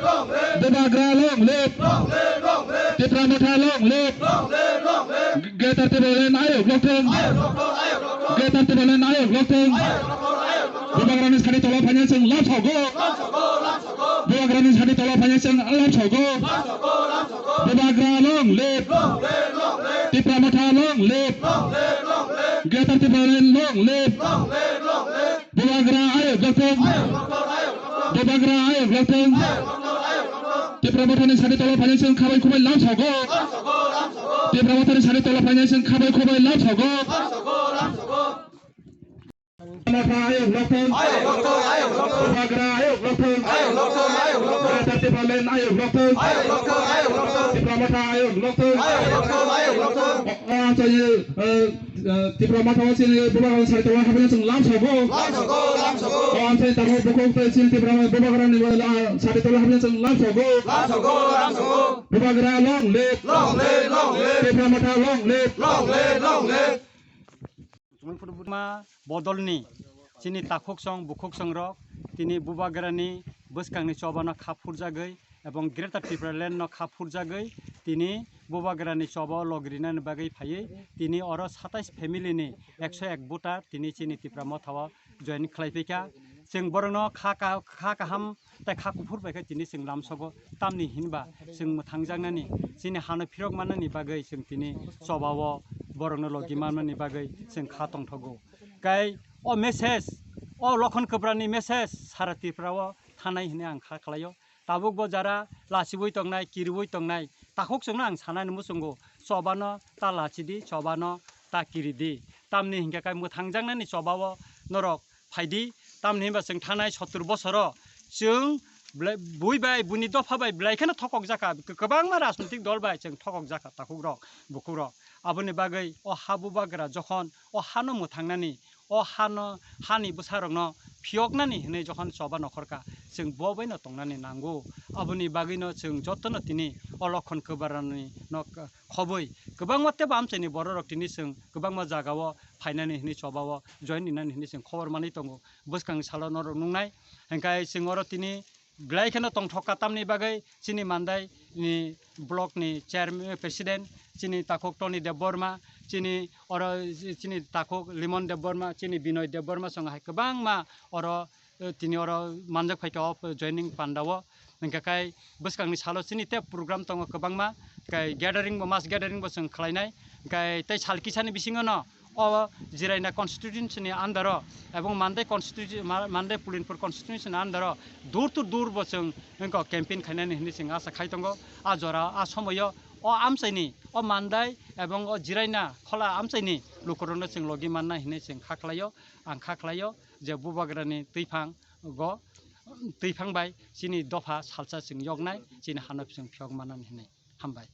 Bubagra long live, Tipramotha long live, Getar Tibolen Ayok Lokthong, Getar Tibolen Ayok Lokthong, Bubagrani Sari Tola Phanyaseng Lam Sogo, Bubagrani Sari Tola Phanyaseng Lam Sogo, Bubagra long live, Tipramotha long live, Getar Tibolen long live, Bubagra Ayok Lokthong, Bubagra Ayok Lokthong, Tipramotha Sari Tola Phanyaseng Khabai Khubai Lam Sogo, Tipramotha Sari Tola Phanyaseng Khabai Khubai Lam Sogo, Ayok Lokthong, Bubagra Ayok Lokthong, Getar Tibolen Ayok Lokthong, Tipramotha Ayok Lokthong, Tipramotha sini Bubagra Sari Tola Phanyaseng Lam Sogo, Amsai Tamu Bukong sini Bubagra Sari Tola Phanyaseng Lam Sogo, Bubagra long live, Tipramotha long live. Bodolni sini takuk song bukuk song rok tini Bubagrani boskanni chobano khapur jagai ebong Greater Tipraland no khapur jagai tini Bubagrani chobo logrinan bagai phai tini oro 27 family ni 101 buta tini sini Tipramotha join khlaipika जों बरनो खा काहाम ताइ खा कुफुर बायखा दिनै जों लामसगो तामनि हिनबा जों थांजांनानि जोंनि हानो फिरक मानानि बागै जों दिनै सबावो बरनो लगिमाननि बागै जों खा तंथगो गाय अ मेसेज अ लखन कब्रानि मेसेज सारातिफ्राव थानाय होने आं खा खालायो ताबुक बजारा लासिबुइ तंनाय किरिबुइ तंनाय ताखक जोंनो आं सानानै मुसंगो सबानो ता लाचिदि सबानो ता किरिदि तामनि हिंगाखाय मोथांजांनानि सबावो नरक फायदि तामनि हिंबा जों थानाय 70 बोसोर जों बुइबाय बुनि दफाबाय ब्लाइखानो थकक जाका गोबां राजनैतिक दल बाय जों थकक जाका ताखुक बुकुरक आबुनि बागै अ हाबु बागरा जखन अ हानो मोथांनानि अ हानि बोसारनो फियकनानि हनै जखन सबा नखरका जों बबायनो तंनानि नांगौ आबुनि बागैनो जों जतनो तिनि अलखन कबारानि न खबै गोबां मते बामचैनि बररक तिनि जों गोबां मा जागावो फाइनानि हनै सबावो जइन निनानि हनै जों खबर मानि तंगो बोसकां सालनो नुंनाय हंकाय जों अर तिनि ब्लाइखानो तंथका तामनि बागै चिनि मान्दाय नि ब्लक नि चेयारमैन प्रेसिडेंट चिनि ताखक टनी देबबर्मा चिनि और चिनि ताखक लिमन देबबर्मा चिनि बिनय देबबर्मा संहाय गोबां मा और तिनि और मानजक फाइका जॉइनिंग पान्डावो हंकाय बोसकांनि सालो चिनि ते प्रोग्राम तंगो गोबां मा गाय गैदारिंग मास गैदारिंग बो जों खलायनाय गाय तै सालकिसानि बिसिङनो अ जिरायना कन्स्टिट्यूशननि आन्दार एवं मान्दाय पुलिनपुर कन्स्टिट्यूशननि आन्दार दूर बो जों इनका कैंपेन खायनानै हनै जों आसा खायतंगो आ जरा आ समय अ आमसाइनि अ मान्दाय एवं अ जिरायना खला आमसाइनि लुकरनो जों लगी मानना हनै जों खाख्लायो आं खाख्लायो जे बुबाग्रानि दैफांबाय जिनि दफा सालसा जों यगनाय जिनि हानब जों फियग माननानै हनै हामबाय।